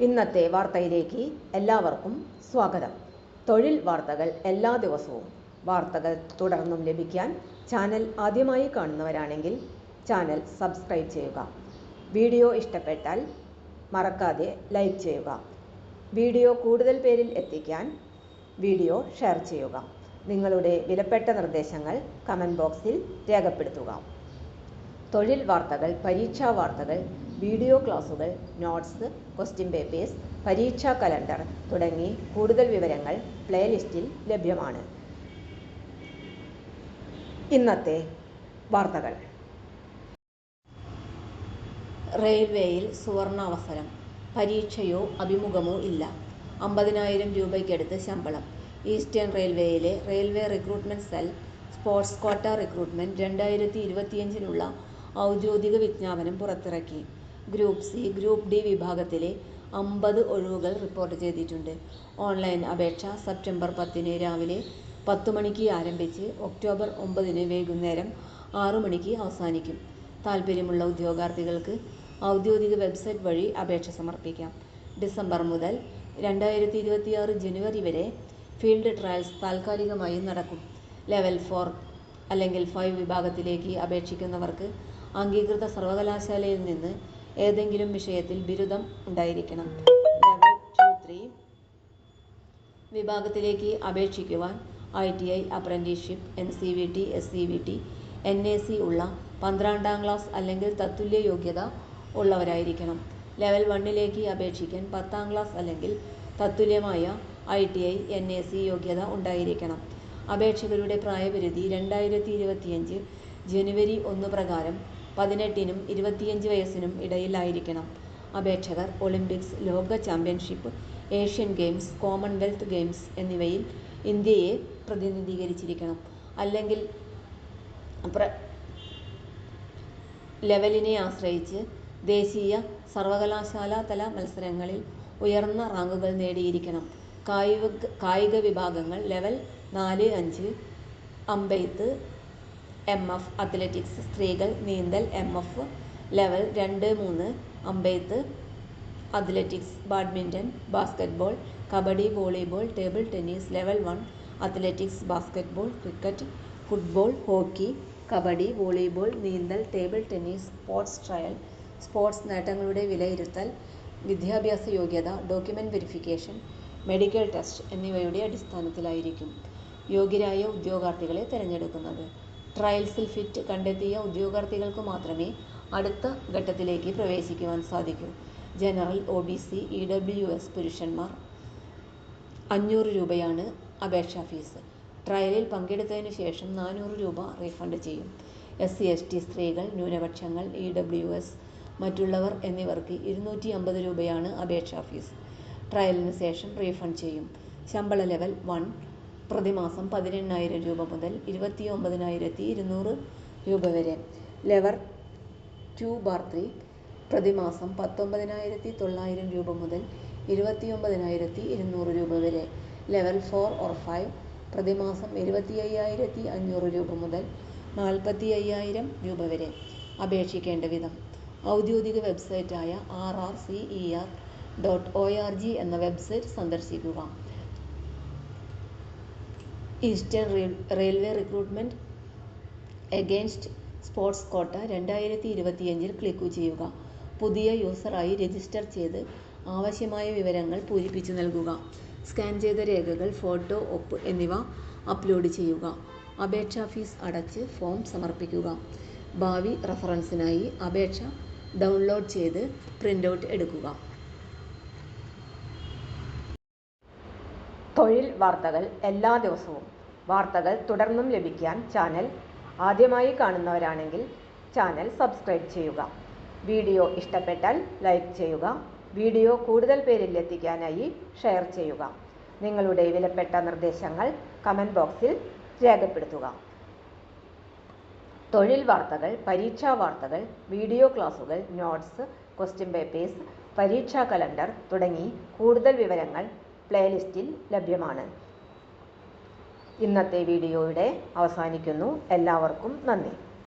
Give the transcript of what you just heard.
ഇന്നത്തെ വാർത്തയിലേക്ക് എല്ലാവർക്കും സ്വാഗതം. തൊഴിൽ വാർത്തകൾ എല്ലാ ദിവസവും വാർത്തകൾ തുടർന്നും ലഭിക്കാൻ ചാനൽ ആദ്യമായി കാണുന്നവരാണെങ്കിൽ ചാനൽ സബ്സ്ക്രൈബ് ചെയ്യുക. വീഡിയോ ഇഷ്ടപ്പെട്ടാൽ മറക്കാതെ ലൈക്ക് ചെയ്യുക. വീഡിയോ കൂടുതൽ പേരിൽ എത്തിക്കാൻ വീഡിയോ ഷെയർ ചെയ്യുക. നിങ്ങളുടെ വിലപ്പെട്ട നിർദ്ദേശങ്ങൾ കമൻറ്റ് ബോക്സിൽ രേഖപ്പെടുത്തുക. തൊഴിൽ വാർത്തകൾ, പരീക്ഷാ വാർത്തകൾ, വീഡിയോ ക്ലാസുകൾ, നോട്ട്സ്, ക്വസ്റ്റ്യൻ പേപ്പേഴ്സ്, പരീക്ഷാ കലണ്ടർ തുടങ്ങി കൂടുതൽ വിവരങ്ങൾ പ്ലേലിസ്റ്റിൽ ലഭ്യമാണ്. ഇന്നത്തെ വാർത്തകൾ. റെയിൽവേയിൽ സുവർണാവസരം. പരീക്ഷയോ അഭിമുഖമോ ഇല്ല. 50,000 രൂപയ്ക്കടുത്ത് ശമ്പളം. ഈസ്റ്റേൺ റെയിൽവേയിലെ railway recruitment cell sports quota recruitment 2025-നുള്ള ഔദ്യോഗിക വിജ്ഞാപനം പുറത്തിറക്കി. ഗ്രൂപ്പ് സി, ഗ്രൂപ്പ് ഡി വിഭാഗത്തിലെ 50 ഒഴിവുകൾ റിപ്പോർട്ട് ചെയ്തിട്ടുണ്ട്. ഓൺലൈൻ അപേക്ഷ സെപ്റ്റംബർ 10 രാവിലെ 10 മണിക്ക് ആരംഭിച്ച് ഒക്ടോബർ 9 വൈകുന്നേരം 6 മണിക്ക് അവസാനിക്കും. താൽപ്പര്യമുള്ള ഉദ്യോഗാർത്ഥികൾക്ക് ഔദ്യോഗിക വെബ്സൈറ്റ് വഴി അപേക്ഷ സമർപ്പിക്കാം. ഡിസംബർ മുതൽ 2026 ജനുവരി വരെ ഫീൽഡ് ട്രയൽസ് താൽക്കാലികമായി നടക്കും. ലെവൽ 4 അല്ലെങ്കിൽ 5 വിഭാഗത്തിലേക്ക് അപേക്ഷിക്കുന്നവർക്ക് അംഗീകൃത സർവകലാശാലയിൽ നിന്ന് ഏതെങ്കിലും വിഷയത്തിൽ ബിരുദം ഉണ്ടായിരിക്കണം. ലെവൽ 2-3 വിഭാഗത്തിലേക്ക് അപേക്ഷിക്കുവാൻ ITI, apprenticeship, NCVT, SCVT, NAC ഉള്ള 12ാം ക്ലാസ് അല്ലെങ്കിൽ തത്തുല്യ യോഗ്യത ഉള്ളവരായിരിക്കണം. ലെവൽ 1ലേക്ക് അപേക്ഷിക്കാൻ 10ാം ക്ലാസ് അല്ലെങ്കിൽ തത്തുല്യമായ ITI, NAC യോഗ്യത ഉണ്ടായിരിക്കണം. അപേക്ഷകരുടെ പ്രായപരിധി 2025 ജനുവരി 1 പ്രകാരം 18-നും 25 വയസ്സിനും ഇടയിലായിരിക്കണം. അപേക്ഷകർ ഒളിമ്പിക്സ്, ലോക championship, Asian games, Commonwealth games എന്നിവയിൽ ഇന്ത്യയെ പ്രതിനിധീകരിച്ചിരിക്കണം. അല്ലെങ്കിൽ ലെവലിനെ ആശ്രയിച്ച് ദേശീയ സർവകലാശാലാ തല മത്സരങ്ങളിൽ ഉയർന്ന റാങ്കുകൾ നേടിയിരിക്കണം. കായിക വിഭാഗങ്ങൾ ലെവൽ 4-5 അമ്പെയ്ത്ത് MF, അത്ലറ്റിക്സ്, സ്ത്രീകൾ നീന്തൽ MF, ലെവൽ 2-3 അമ്പെയ്ത്ത്, athletics, badminton, basketball, kabaddi, volleyball, table tennis, level 1 athletics, basketball, cricket, football, hockey, kabaddi, volleyball, നീന്തൽ, table tennis, sports trial, sports നേട്ടങ്ങളുടെ വിലയിരുത്തൽ, വിദ്യാഭ്യാസ യോഗ്യത, ഡോക്യുമെന്റ് വെരിഫിക്കേഷൻ, മെഡിക്കൽ ടെസ്റ്റ് എന്നിവയുടെ അടിസ്ഥാനത്തിലായിരിക്കും യോഗ്യരായ ഉദ്യോഗാർത്ഥികളെ തിരഞ്ഞെടുക്കുന്നത്. ട്രയൽസിൽ ഫിറ്റ് കണ്ടെത്തിയ ഉദ്യോഗാർത്ഥികൾക്ക് മാത്രമേ അടുത്ത ഘട്ടത്തിലേക്ക് പ്രവേശിക്കുവാൻ സാധിക്കൂ. ജനറൽ, OBC, EWS പുരുഷന്മാർ 500 രൂപയാണ് അപേക്ഷാ ഫീസ്. ട്രയലിൽ പങ്കെടുത്തതിനു ശേഷം 400 രൂപ റീഫണ്ട് ചെയ്യും. SC/ST, സ്ത്രീകൾ, ന്യൂനപക്ഷങ്ങൾ, EWS, മറ്റുള്ളവർ എന്നിവർക്ക് 250 രൂപയാണ് അപേക്ഷാ ഫീസ്. ട്രയലിന് ശേഷം റീഫണ്ട് ചെയ്യും. ശമ്പള ലെവൽ 1 പ്രതിമാസം 18,000 രൂപ മുതൽ 29,200 രൂപ വരെ. ലെവൽ 2/3 പ്രതിമാസം 19,900 രൂപ മുതൽ 29,200 രൂപ വരെ. ലെവൽ 4/5 പ്രതിമാസം 25,500 രൂപ മുതൽ 45,000 രൂപ വരെ. അപേക്ഷിക്കേണ്ട വിധം. ഔദ്യോഗിക വെബ്സൈറ്റായ rrcer.org എന്ന വെബ്സൈറ്റ് സന്ദർശിക്കുക. Eastern railway recruitment against sports quota 2025 click ചെയ്യുക. പുതിയ യൂസറായി രജിസ്റ്റർ ചെയ്ത് ആവശ്യമായ വിവരങ്ങൾ പൂരിപ്പിച്ചു നൽകുക. സ്കാൻ ചെയ്ത രേഖകൾ, ഫോട്ടോ, ഒപ്പ് എന്നിവ അപ്ലോഡ് ചെയ്യുക. അപേക്ഷാ ഫീസ് അടച്ച് ഫോം സമർപ്പിക്കുക. ഭാവി റഫറൻസിനായി അപേക്ഷ ഡൗൺലോഡ് ചെയ്ത് പ്രിൻ്റൗട്ട് എടുക്കുക. തൊഴിൽ വാർത്തകൾ എല്ലാ ദിവസവും വാർത്തകൾ തുടർന്നും ലഭിക്കാൻ ചാനൽ ആദ്യമായി കാണുന്നവരാണെങ്കിൽ ചാനൽ സബ്സ്ക്രൈബ് ചെയ്യുക. വീഡിയോ ഇഷ്ടപ്പെട്ടാൽ ലൈക്ക് ചെയ്യുക. വീഡിയോ കൂടുതൽ പേരിൽ എത്തിക്കാനായി ഷെയർ ചെയ്യുക. നിങ്ങളുടെ വിലപ്പെട്ട നിർദ്ദേശങ്ങൾ കമൻറ്റ് ബോക്സിൽ രേഖപ്പെടുത്തുക. തൊഴിൽ വാർത്തകൾ, പരീക്ഷാ വാർത്തകൾ, വീഡിയോ ക്ലാസുകൾ, നോട്ട്സ്, ക്വസ്റ്റ്യൻ പേപ്പേഴ്സ്, പരീക്ഷാ കലണ്ടർ തുടങ്ങി കൂടുതൽ വിവരങ്ങൾ പ്ലേലിസ്റ്റിൽ ലഭ്യമാണ്. ഇന്നത്തെ വീഡിയോയുടെ അവസാനിക്കുന്നു. എല്ലാവർക്കും നന്ദി.